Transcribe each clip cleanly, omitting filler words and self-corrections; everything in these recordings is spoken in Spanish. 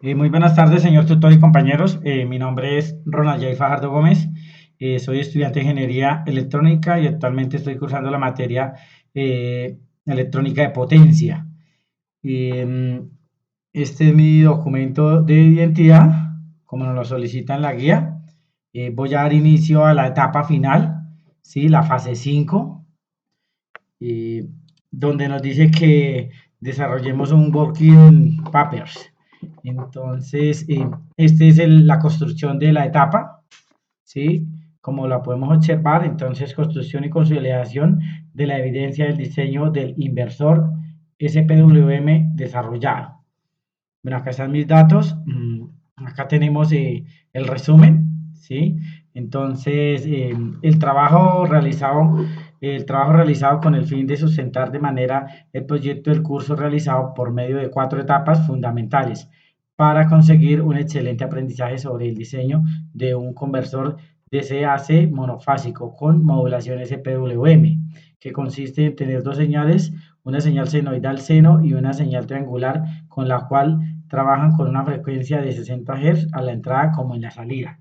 Muy buenas tardes, señor tutor y compañeros. Mi nombre es Ronald J. Fajardo Gómez. Soy estudiante de Ingeniería Electrónica y actualmente estoy cursando la materia Electrónica de Potencia. Eh, este es mi documento de identidad, como nos lo solicita en la guía. Voy a dar inicio a la etapa final, ¿sí? La fase 5, eh, donde nos dice que desarrollemos un working papers. Entonces, esta es la construcción de la etapa, ¿sí? Como la podemos observar, entonces construcción y consolidación de la evidencia del diseño del inversor SPWM desarrollado. Bueno, acá están mis datos. Acá tenemos el resumen, ¿sí? Entonces, el trabajo realizado con el fin de sustentar de manera el proyecto del curso realizado por medio de 4 etapas fundamentales para conseguir un excelente aprendizaje sobre el diseño de un conversor DCAC monofásico con modulación SPWM, que consiste en tener dos señales, una señal senoidal seno y una señal triangular, con la cual trabajan con una frecuencia de 60 Hz a la entrada como en la salida.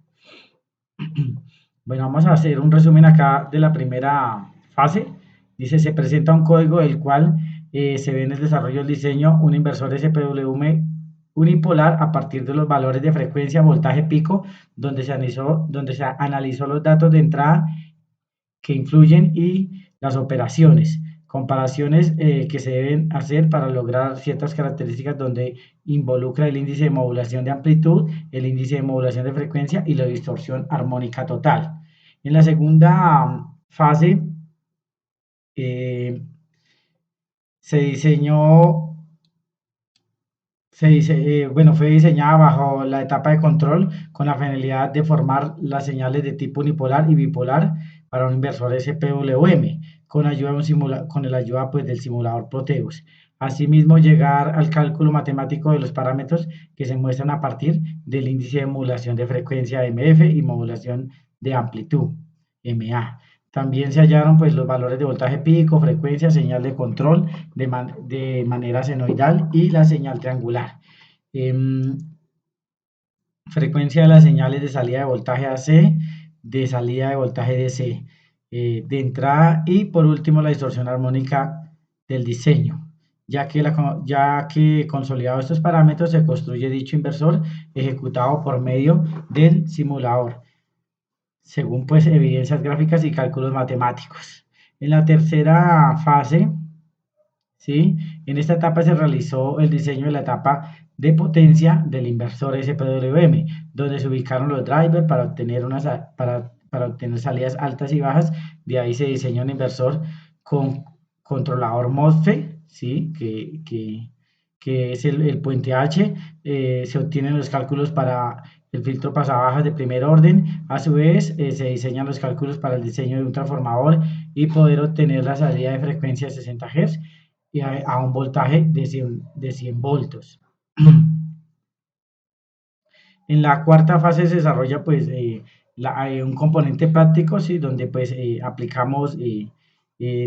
Bueno, vamos a hacer un resumen acá de la primera fase. Dice, se presenta un código del cual se ve en el desarrollo del diseño un inversor SPWM unipolar a partir de los valores de frecuencia, voltaje pico, donde se analizó los datos de entrada que influyen y las operaciones, comparaciones que se deben hacer para lograr ciertas características donde involucra el índice de modulación de amplitud, el índice de modulación de frecuencia y la distorsión armónica total. En la segunda fase eh, se diseñó fue diseñada bajo la etapa de control con la finalidad de formar las señales de tipo unipolar y bipolar para un inversor SPWM con la ayuda pues, del simulador Proteus. Asimismo, llegar al cálculo matemático de los parámetros que se muestran a partir del índice de modulación de frecuencia MF y modulación de amplitud MA. También se hallaron pues, los valores de voltaje pico, frecuencia, señal de control de manera senoidal y la señal triangular. Frecuencia de las señales de salida de voltaje AC, de salida de voltaje DC, de entrada y por último la distorsión armónica del diseño. Ya que consolidado estos parámetros se construye dicho inversor ejecutado por medio del simulador, según pues evidencias gráficas y cálculos matemáticos. En la tercera fase, ¿sí? En esta etapa se realizó el diseño de la etapa de potencia del inversor SPWM, donde se ubicaron los drivers para obtener salidas altas y bajas. De ahí se diseñó un inversor con controlador MOSFET, ¿sí? que es el puente H. Se obtienen los cálculos para el filtro pasabajas de primer orden. A su vez, se diseñan los cálculos para el diseño de un transformador y poder obtener la salida de frecuencia de 60 Hz y a un voltaje de 100 voltios. En la cuarta fase se desarrolla pues un componente práctico, ¿sí? Donde pues aplicamos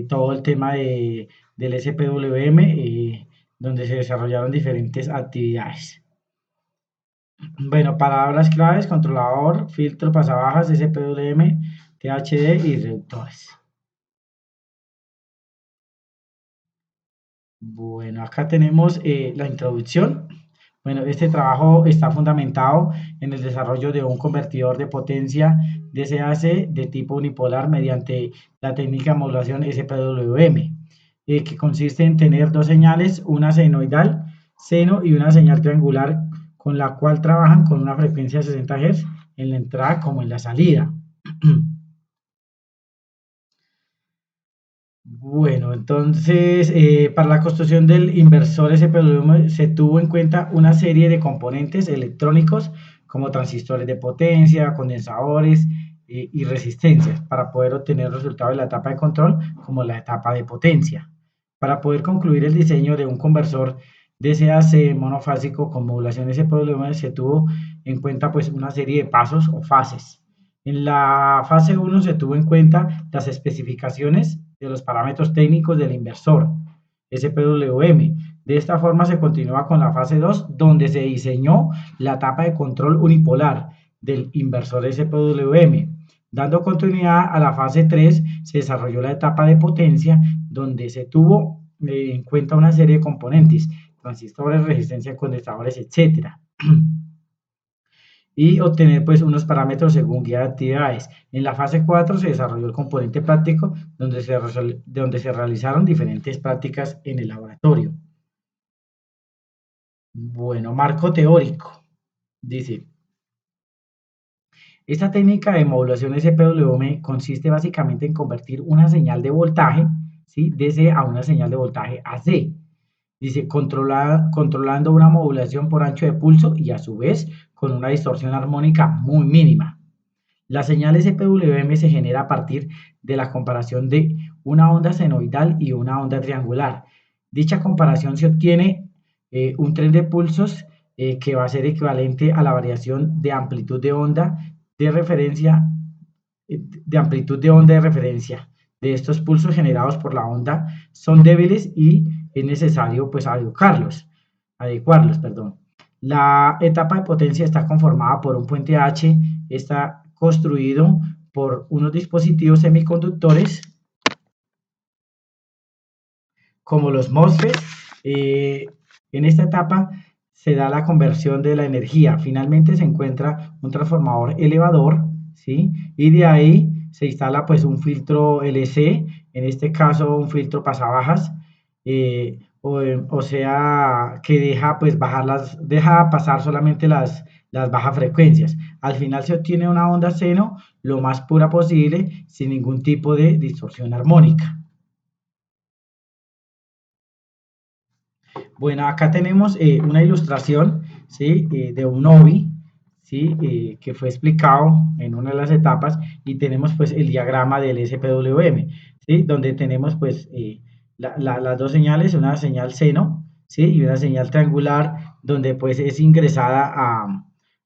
todo el tema del SPWM, donde se desarrollaron diferentes actividades. Bueno, palabras claves: controlador, filtro, pasabajas, SPWM, THD y reductores. Bueno, acá tenemos la introducción. Bueno, este trabajo está fundamentado en el desarrollo de un convertidor de potencia DCAC de tipo unipolar mediante la técnica de modulación SPWM, que consiste en tener dos señales, una senoidal, seno, y una señal triangular, con la cual trabajan con una frecuencia de 60 Hz en la entrada como en la salida. Bueno, entonces, para la construcción del inversor SPWM se tuvo en cuenta una serie de componentes electrónicos como transistores de potencia, condensadores y resistencias para poder obtener resultados de la etapa de control como la etapa de potencia. Para poder concluir el diseño de un conversor DCAC monofásico con modulación SPWM se tuvo en cuenta pues una serie de pasos o fases. En la fase 1 se tuvo en cuenta las especificaciones de los parámetros técnicos del inversor SPWM, De esta forma se continúa con la fase 2, donde se diseñó la etapa de control unipolar del inversor SPWM. Dando continuidad a la fase 3, se desarrolló la etapa de potencia, donde se tuvo en cuenta una serie de componentes, transistores, resistencia, condensadores, etcétera, y obtener pues unos parámetros según guía de actividades. En la fase 4 se desarrolló el componente práctico, donde se realizaron diferentes prácticas en el laboratorio. Bueno, marco teórico. Dice, esta técnica de modulación SPWM consiste básicamente en convertir una señal de voltaje, ¿sí?, DC a una señal de voltaje AC. Dice, controlando una modulación por ancho de pulso y a su vez con una distorsión armónica muy mínima. La señal SPWM se genera a partir de la comparación de una onda senoidal y una onda triangular. Dicha comparación se obtiene un tren de pulsos que va a ser equivalente a la variación de amplitud de onda de referencia, de estos pulsos generados por la onda son débiles y es necesario pues adecuarlos. La etapa de potencia está conformada por un puente H, está construido por unos dispositivos semiconductores como los MOSFET. En esta etapa se da la conversión de la energía. Finalmente se encuentra un transformador elevador, ¿sí?, y de ahí se instala pues un filtro LC, en este caso un filtro pasabajas, o sea que deja pues deja pasar solamente las bajas frecuencias. Al final se obtiene una onda seno lo más pura posible sin ningún tipo de distorsión armónica. Bueno, acá tenemos una ilustración, ¿sí?, de un OBI, ¿sí?, que fue explicado en una de las etapas, y tenemos pues el diagrama del SPWM, ¿sí?, donde tenemos pues las dos señales, una señal seno, ¿sí?, y una señal triangular, donde pues es ingresada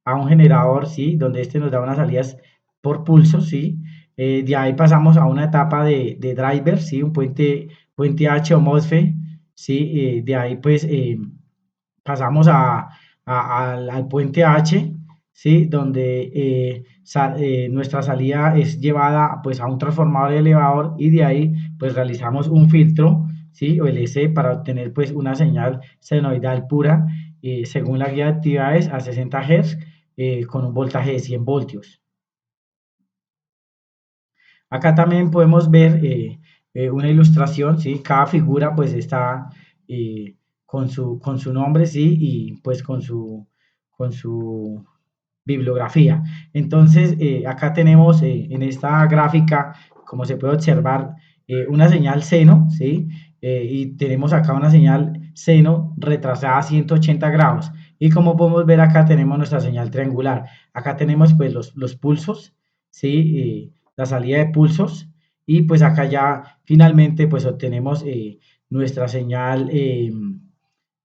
a un generador, ¿sí?, donde este nos da unas salidas por pulso, ¿sí? De ahí pasamos a una etapa de driver, ¿sí?, un puente H o MOSFET, ¿sí? De ahí pues pasamos al puente H, ¿sí?, donde nuestra salida es llevada pues a un transformador elevador, y de ahí pues realizamos un filtro, ¿sí?, o LC, para obtener pues una señal senoidal pura según la guía de actividades a 60 Hz con un voltaje de 100 voltios. Acá también podemos ver una ilustración, ¿sí? Cada figura pues está con su nombre, ¿sí?, y pues con su bibliografía. Entonces, acá tenemos en esta gráfica, como se puede observar, una señal seno, ¿sí? Y tenemos acá una señal seno retrasada a 180 grados. Y como podemos ver acá tenemos nuestra señal triangular. Acá tenemos pues los pulsos, ¿sí? La salida de pulsos, y pues acá ya finalmente pues obtenemos nuestra señal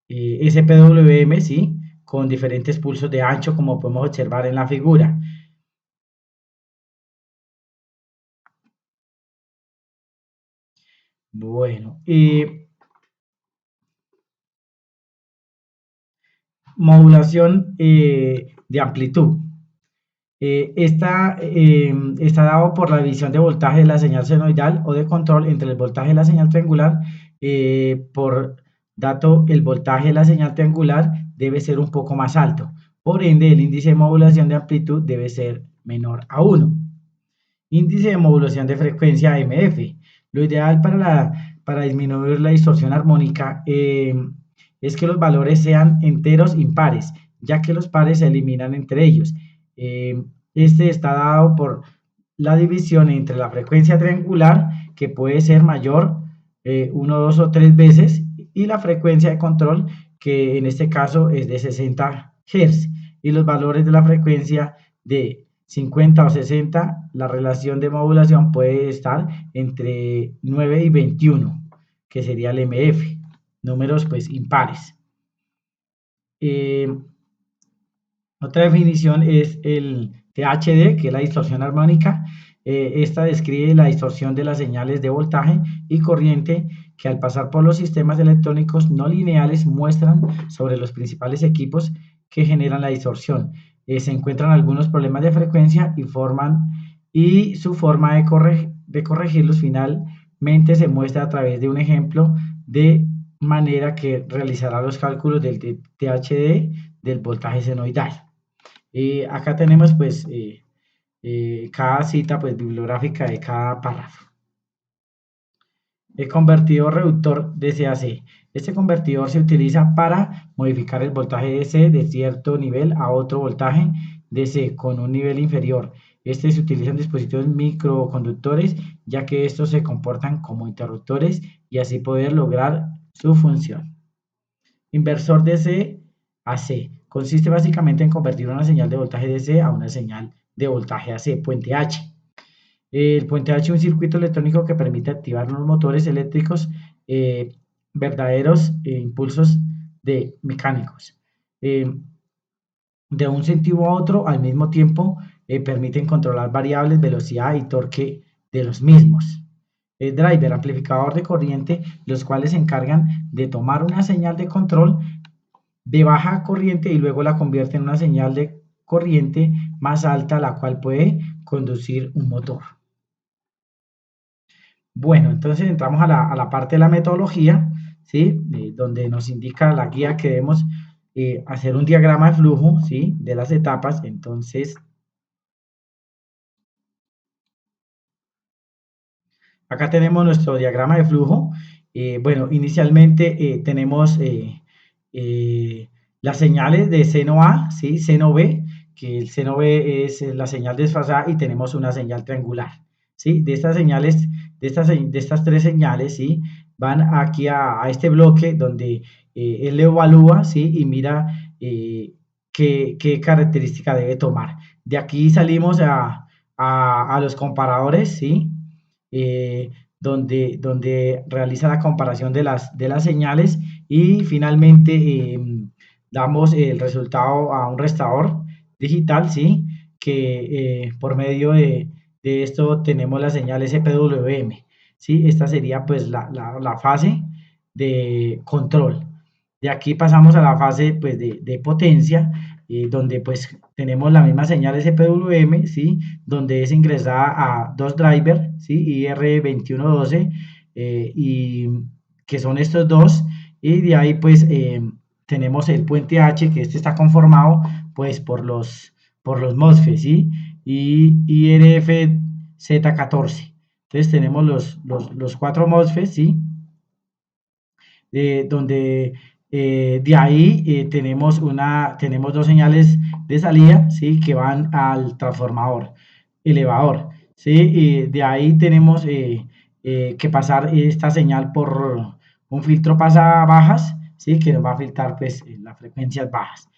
SPWM, ¿sí?, con diferentes pulsos de ancho, como podemos observar en la figura. Bueno, modulación de amplitud. Está dado por la división de voltaje de la señal senoidal o de control entre el voltaje de la señal triangular. Por dato, el voltaje de la señal triangular debe ser un poco más alto. Por ende, el índice de modulación de amplitud debe ser menor a 1. Índice de modulación de frecuencia MF. Lo ideal para disminuir la distorsión armónica es que los valores sean enteros impares, ya que los pares se eliminan entre ellos. Este está dado por la división entre la frecuencia triangular, que puede ser mayor 1, 2 o 3 veces, y la frecuencia de control, que en este caso es de 60 Hz, y los valores de la frecuencia de 50 o 60, la relación de modulación puede estar entre 9 y 21, que sería el MF, números pues impares. Otra definición es el THD, que es la distorsión armónica. Esta describe la distorsión de las señales de voltaje y corriente que al pasar por los sistemas electrónicos no lineales muestran sobre los principales equipos que generan la distorsión. Se encuentran algunos problemas de frecuencia y su forma de corregirlos finalmente se muestra a través de un ejemplo de manera que realizará los cálculos del THD del voltaje senoidal. Acá tenemos pues cada cita pues bibliográfica de cada párrafo. El convertidor reductor DC-AC. Este convertidor se utiliza para modificar el voltaje DC de cierto nivel a otro voltaje DC con un nivel inferior. Este se utiliza en dispositivos microconductores, ya que estos se comportan como interruptores y así poder lograr su función. Inversor DC-AC. Consiste básicamente en convertir una señal de voltaje DC a una señal de voltaje AC, puente H. El puente H es un circuito electrónico que permite activar los motores eléctricos verdaderos impulsos mecánicos. De un sentido a otro, al mismo tiempo, permiten controlar variables, velocidad y torque de los mismos. El driver, amplificador de corriente, los cuales se encargan de tomar una señal de control de baja corriente y luego la convierte en una señal de corriente más alta, la cual puede conducir un motor. Bueno, entonces entramos a la parte de la metodología, ¿sí? Donde nos indica la guía que debemos hacer un diagrama de flujo, ¿sí? De las etapas. Entonces, acá tenemos nuestro diagrama de flujo. Bueno, inicialmente tenemos las señales de seno A, ¿sí? Seno B, que el seno B es la señal desfasada y tenemos una señal triangular, ¿sí? De estas señales, de estas tres señales, ¿sí? Van aquí a este bloque donde él evalúa, ¿sí? Y mira qué característica debe tomar. De aquí salimos a los comparadores, ¿sí? Donde realiza la comparación de las señales y finalmente damos el resultado a un restaurador digital, ¿sí? Que por medio de esto tenemos la señal SPWM, ¿sí? Esta sería pues la fase de control. De aquí pasamos a la fase pues de potencia, donde pues tenemos la misma señal SPWM, ¿sí? Donde es ingresada a dos drivers, ¿sí? IR2112, y que son estos dos, y de ahí pues tenemos el puente H, que este está conformado pues por los MOSFET, ¿sí? Y IRFZ14. Entonces tenemos los cuatro MOSFET, ¿sí? Donde de ahí tenemos dos señales de salida, ¿sí? Que van al transformador, elevador, ¿sí? De ahí tenemos que pasar esta señal por un filtro pasabajas, ¿sí? Que nos va a filtrar pues las frecuencias bajas.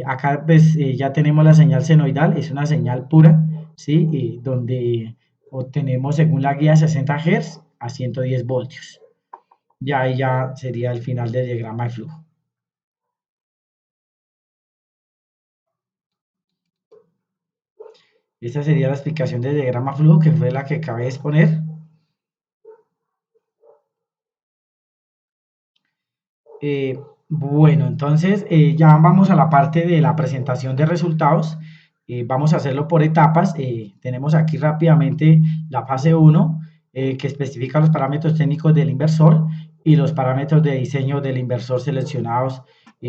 Acá pues ya tenemos la señal senoidal, es una señal pura, ¿sí? Donde obtenemos según la guía 60 Hz a 110 voltios. Ya ahí ya sería el final del diagrama de flujo. Esta sería la explicación del diagrama de flujo, que fue la que acabé de exponer. Bueno, entonces ya vamos a la parte de la presentación de resultados. Vamos a hacerlo por etapas. Tenemos aquí rápidamente la fase 1, que especifica los parámetros técnicos del inversor y los parámetros de diseño del inversor seleccionados,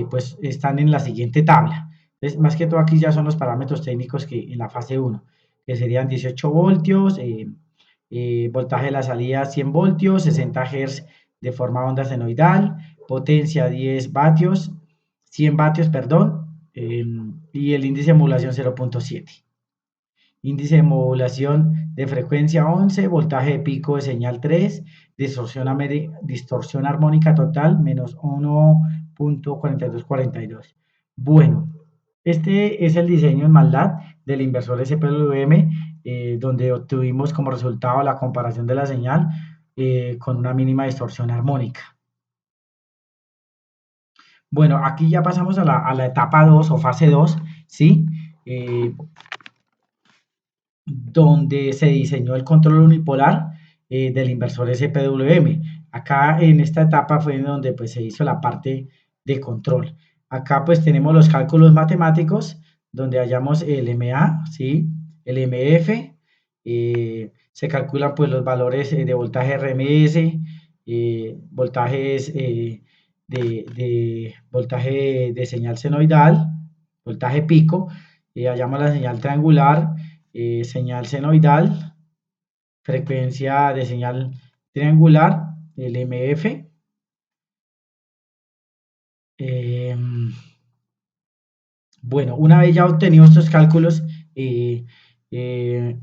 pues están en la siguiente tabla. Entonces, más que todo aquí ya son los parámetros técnicos que en la fase 1, que serían 18 voltios, voltaje de la salida 100 voltios, 60 Hz de forma onda senoidal, potencia 10 vatios, 100 vatios, perdón, y el índice de modulación 0.7. Índice de modulación de frecuencia 11, voltaje de pico de señal 3, distorsión armónica total menos 1.4242. Bueno, este es el diseño en MATLAB del inversor SPWM, donde obtuvimos como resultado la comparación de la señal con una mínima distorsión armónica. Bueno, aquí ya pasamos a la etapa 2 o fase 2, ¿sí? Donde se diseñó el control unipolar del inversor SPWM. Acá en esta etapa fue en donde pues se hizo la parte de control. Acá pues tenemos los cálculos matemáticos, donde hallamos el MA, ¿sí? El MF, se calculan pues los valores de voltaje RMS, voltajes de voltaje de señal senoidal, voltaje pico, hallamos la señal triangular, señal senoidal, frecuencia de señal triangular, el MF. Bueno, una vez ya obtenido estos cálculos, eh, eh,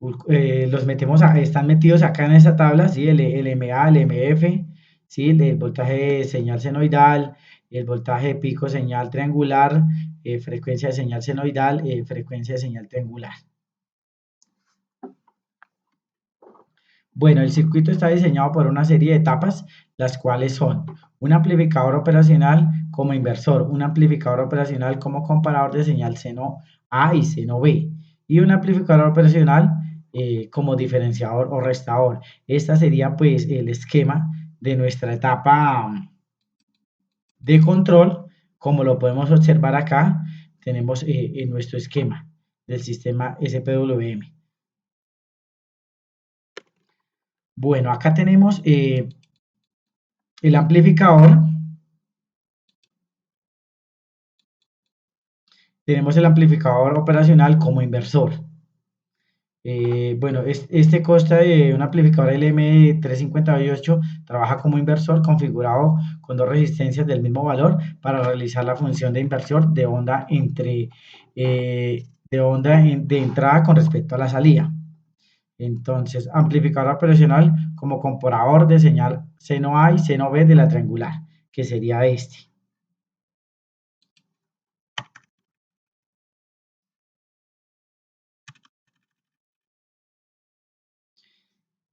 los metemos, están metidos acá en esta tabla, ¿sí? El MA, el MF, ¿sí? El voltaje de señal senoidal, el voltaje de pico señal triangular, frecuencia de señal senoidal, frecuencia de señal triangular. Bueno, el circuito está diseñado por una serie de etapas, las cuales son un amplificador operacional como inversor, un amplificador operacional como comparador de señal seno A y seno B, y un amplificador operacional como diferenciador o restador. Esta sería pues el esquema de nuestra etapa de control, como lo podemos observar acá, tenemos en nuestro esquema del sistema SPWM. Bueno, acá tenemos el amplificador, tenemos el amplificador operacional como inversor. Bueno, este consta de un amplificador LM358, trabaja como inversor configurado con dos resistencias del mismo valor para realizar la función de inversor de onda de entrada con respecto a la salida. Entonces, amplificador operacional como comparador de señal seno A y seno B de la triangular, que sería este.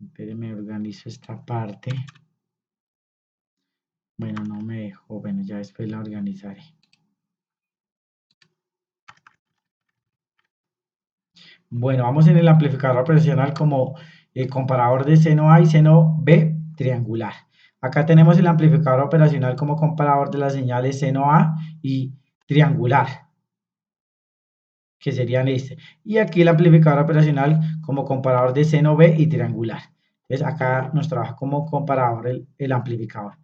Espérenme, organizo esta parte. Bueno, no me dejó. Bueno, ya después la organizaré. Bueno, vamos en el amplificador operacional como comparador de seno A y seno B triangular. Acá tenemos el amplificador operacional como comparador de las señales seno A y triangular, que serían este. Y aquí el amplificador operacional como comparador de seno B y triangular. Entonces acá nos trabaja como comparador el amplificador.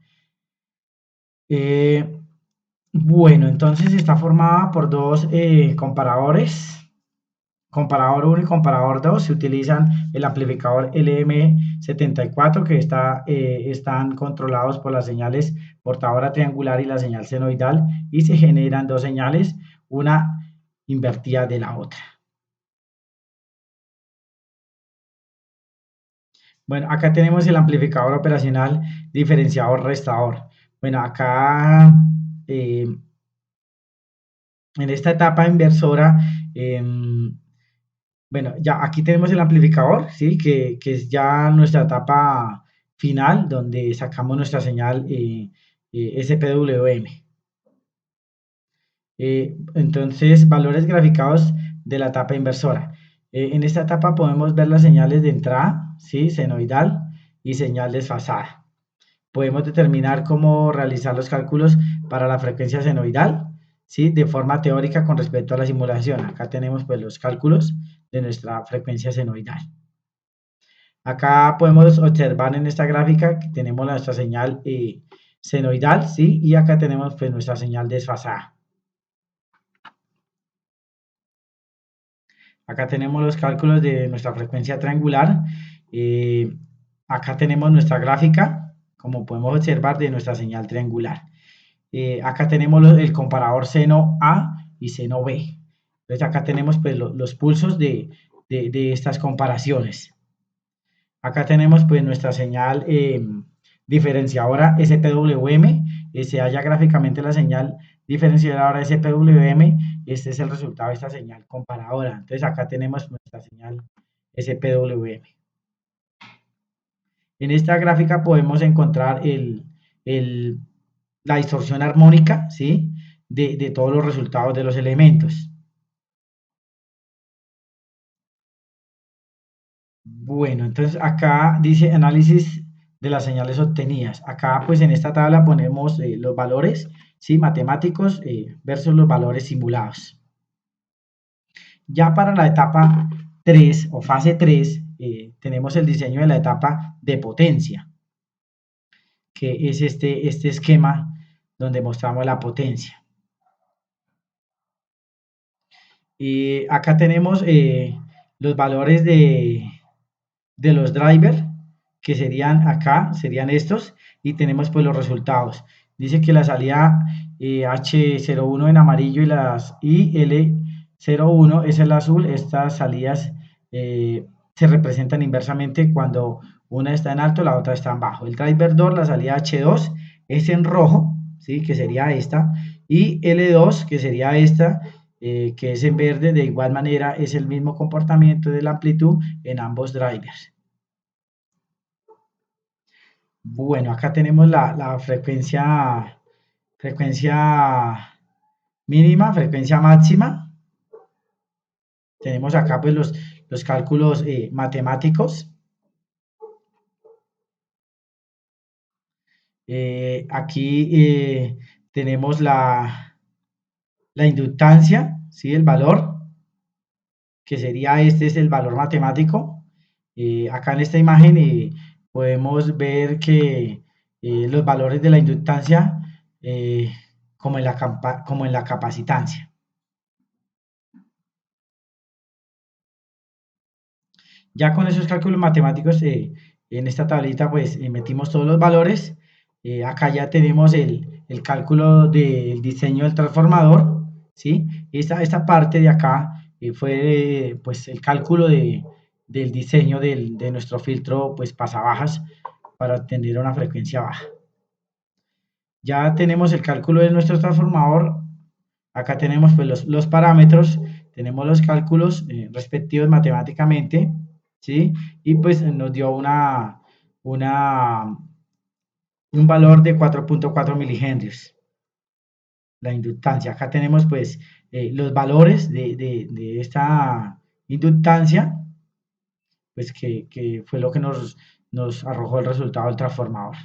Bueno, entonces está formada por dos comparadores. Comparador 1 y comparador 2 se utilizan el amplificador LM74 que están controlados por las señales portadora triangular y la señal senoidal y se generan dos señales, una invertida de la otra. Bueno, acá tenemos el amplificador operacional diferenciador restador. Bueno, acá en esta etapa inversora, bueno, ya aquí tenemos el amplificador, ¿sí? Que es ya nuestra etapa final, donde sacamos nuestra señal SPWM. Entonces, valores graficados de la etapa inversora. En esta etapa podemos ver las señales de entrada, ¿sí? Senoidal y señal desfasada. Podemos determinar cómo realizar los cálculos para la frecuencia senoidal, ¿sí? De forma teórica con respecto a la simulación. Acá tenemos pues los cálculos de nuestra frecuencia senoidal. Acá podemos observar en esta gráfica que tenemos nuestra señal senoidal, ¿sí? Y acá tenemos pues nuestra señal desfasada. Acá tenemos los cálculos de nuestra frecuencia triangular. Acá tenemos nuestra gráfica, como podemos observar, de nuestra señal triangular. Acá tenemos el comparador seno A y seno B. Entonces acá tenemos pues, los pulsos de estas comparaciones. Acá tenemos pues nuestra señal diferenciadora SPWM. Se halla gráficamente la señal diferenciadora SPWM. Este es el resultado de esta señal comparadora. Entonces acá tenemos nuestra señal SPWM. En esta gráfica podemos encontrar la distorsión armónica, ¿sí? De todos los resultados de los elementos. Bueno, entonces acá dice análisis de las señales obtenidas. Acá pues en esta tabla ponemos los valores, ¿sí? Matemáticos versus los valores simulados. Ya para la etapa 3 o fase 3 tenemos el diseño de la etapa de potencia, que es este esquema donde mostramos la potencia. Acá tenemos los valores de los drivers, que serían acá, serían estos, y tenemos pues los resultados. Dice que la salida H01 en amarillo y L01 es el azul. Estas salidas se representan inversamente cuando una está en alto, la otra está en bajo. El driver 2, la salida H2 es en rojo, ¿sí? Que sería esta, y L2, que sería esta, que es en verde. De igual manera es el mismo comportamiento de la amplitud en ambos drivers. Bueno, acá tenemos la frecuencia mínima, frecuencia máxima. Tenemos acá pues los cálculos matemáticos. Aquí tenemos la inductancia, ¿sí? El valor, que sería este es el valor matemático. Acá en esta imagen podemos ver que los valores de la inductancia como en la capacitancia. Ya con esos cálculos matemáticos en esta tablita pues metimos todos los valores. Acá ya tenemos el cálculo del diseño del transformador, ¿sí? Esta parte de acá fue pues el cálculo del diseño de nuestro filtro pues pasabajas para obtener una frecuencia baja. Ya tenemos el cálculo de nuestro transformador. Acá tenemos pues los parámetros, tenemos los cálculos respectivos matemáticamente, ¿sí? Y pues nos dio un valor de 4.4 milihenrios, la inductancia. Acá tenemos pues los valores de esta inductancia, pues que fue lo que nos arrojó el resultado del transformador.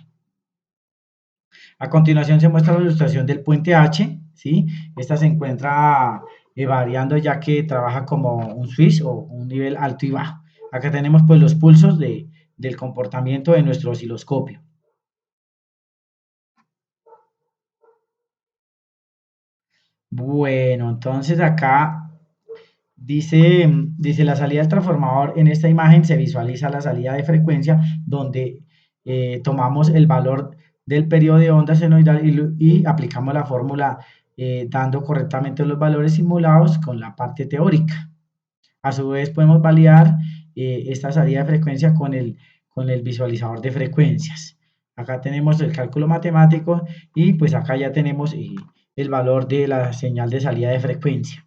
A continuación se muestra la ilustración del puente H, ¿sí? Esta se encuentra variando ya que trabaja como un switch o un nivel alto y bajo. Acá tenemos pues los pulsos del comportamiento de nuestro osciloscopio. Bueno, entonces acá dice la salida del transformador. En esta imagen se visualiza la salida de frecuencia donde tomamos el valor del periodo de onda senoidal y aplicamos la fórmula dando correctamente los valores simulados con la parte teórica. A su vez podemos validar esta salida de frecuencia con el visualizador de frecuencias. Acá tenemos el cálculo matemático y pues acá ya tenemos el valor de la señal de salida de frecuencia.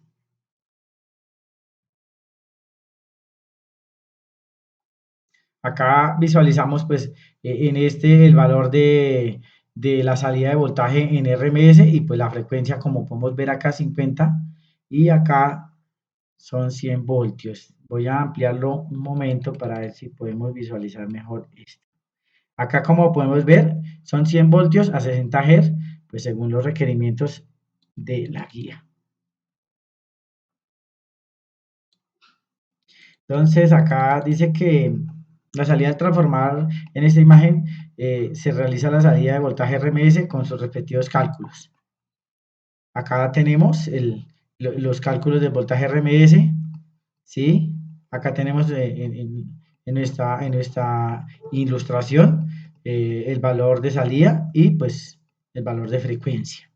Acá visualizamos pues en el valor de la salida de voltaje en RMS y pues la frecuencia, como podemos ver acá, 50, y acá son 100 voltios. Voy a ampliarlo un momento para ver si podemos visualizar mejor esto. Acá, como podemos ver, son 100 voltios a 60 Hz, pues según los requerimientos de la guía. Entonces acá dice que la salida del transformador en esta imagen se realiza la salida de voltaje RMS con sus respectivos cálculos. Acá tenemos los cálculos del voltaje RMS, ¿sí? Acá tenemos en nuestra ilustración el valor de salida y pues el valor de frecuencia.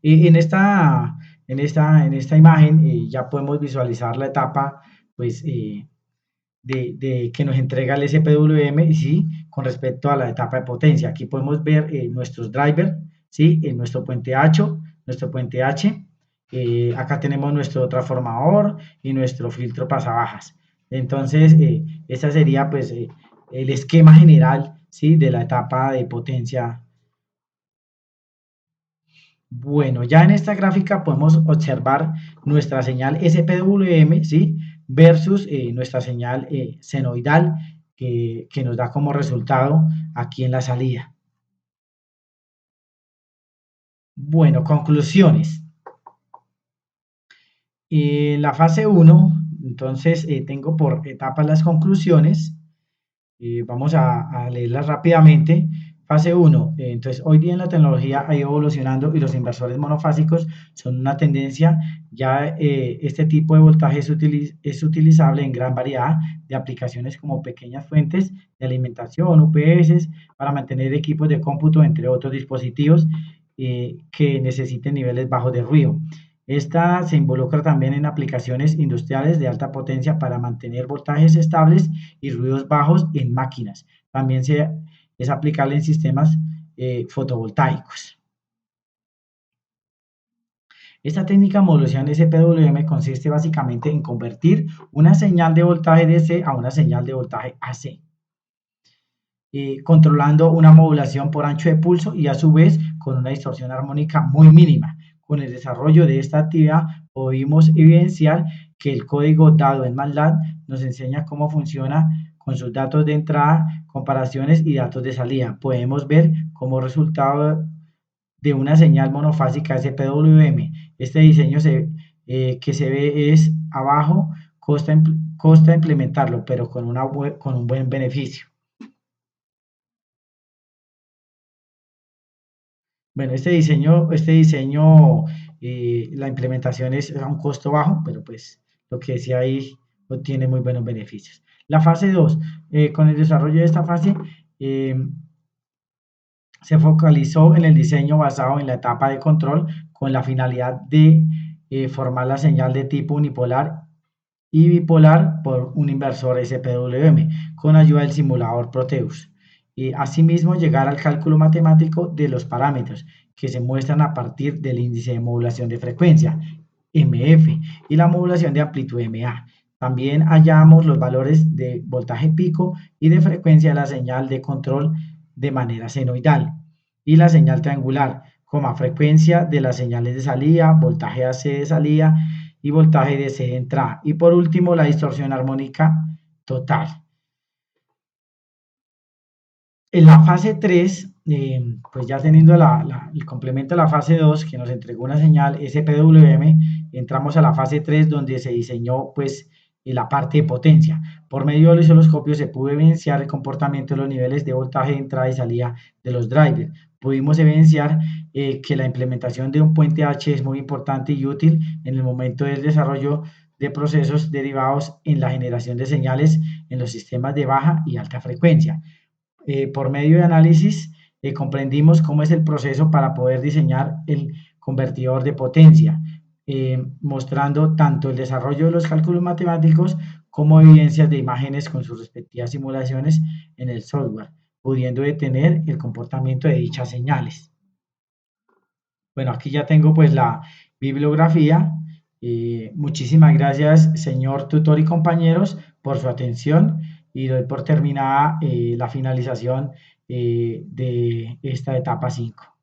Y en esta imagen ya podemos visualizar la etapa pues, de que nos entrega el SPWM, ¿sí? Con respecto a la etapa de potencia. Aquí podemos ver nuestros drivers, ¿sí? En nuestro puente H. Acá tenemos nuestro transformador y nuestro filtro pasabajas. Entonces, ese sería pues el esquema general, ¿sí? De la etapa de potencia. Bueno, ya en esta gráfica podemos observar nuestra señal SPWM, ¿sí? versus nuestra señal senoidal que nos da como resultado aquí en la salida. Bueno, conclusiones. La fase 1, entonces tengo por etapas las conclusiones. Vamos a leerlas rápidamente. Fase 1. Entonces, hoy día en la tecnología ha ido evolucionando y los inversores monofásicos son una tendencia. Ya este tipo de voltaje es utilizable en gran variedad de aplicaciones como pequeñas fuentes de alimentación, UPS, para mantener equipos de cómputo, entre otros dispositivos que necesiten niveles bajos de ruido. Esta se involucra también en aplicaciones industriales de alta potencia para mantener voltajes estables y ruidos bajos en máquinas. También es aplicable en sistemas fotovoltaicos. Esta técnica de modulación SPWM consiste básicamente en convertir una señal de voltaje DC a una señal de voltaje AC, controlando una modulación por ancho de pulso y a su vez con una distorsión armónica muy mínima. Con el desarrollo de esta actividad pudimos evidenciar que el código dado en MATLAB nos enseña cómo funciona con sus datos de entrada, comparaciones y datos de salida. Podemos ver como resultado de una señal monofásica SPWM. Este diseño que se ve es abajo, costa implementarlo, pero con un buen beneficio. Bueno, este diseño, la implementación es a un costo bajo, pero pues lo que decía ahí obtiene muy buenos beneficios. La fase 2, con el desarrollo de esta fase, eh, se focalizó en el diseño basado en la etapa de control con la finalidad de formar la señal de tipo unipolar y bipolar por un inversor SPWM con ayuda del simulador Proteus. Y asimismo llegar al cálculo matemático de los parámetros que se muestran a partir del índice de modulación de frecuencia MF y la modulación de amplitud MA. También hallamos los valores de voltaje pico y de frecuencia de la señal de control de manera senoidal y la señal triangular, como frecuencia de las señales de salida, voltaje AC de salida y voltaje DC de entrada. Y por último, la distorsión armónica total. En la fase 3, pues ya teniendo el complemento de la fase 2, que nos entregó una señal SPWM, entramos a la fase 3, donde se diseñó pues la parte de potencia. Por medio del osciloscopio se pudo evidenciar el comportamiento de los niveles de voltaje de entrada y salida de los drivers. Pudimos evidenciar que la implementación de un puente H es muy importante y útil en el momento del desarrollo de procesos derivados en la generación de señales en los sistemas de baja y alta frecuencia. Por medio de análisis comprendimos cómo es el proceso para poder diseñar el convertidor de potencia, mostrando tanto el desarrollo de los cálculos matemáticos como evidencias de imágenes con sus respectivas simulaciones en el software, pudiendo detener el comportamiento de dichas señales. Bueno, aquí ya tengo pues la bibliografía. Muchísimas gracias, señor tutor y compañeros, por su atención y doy por terminada la finalización de esta etapa 5.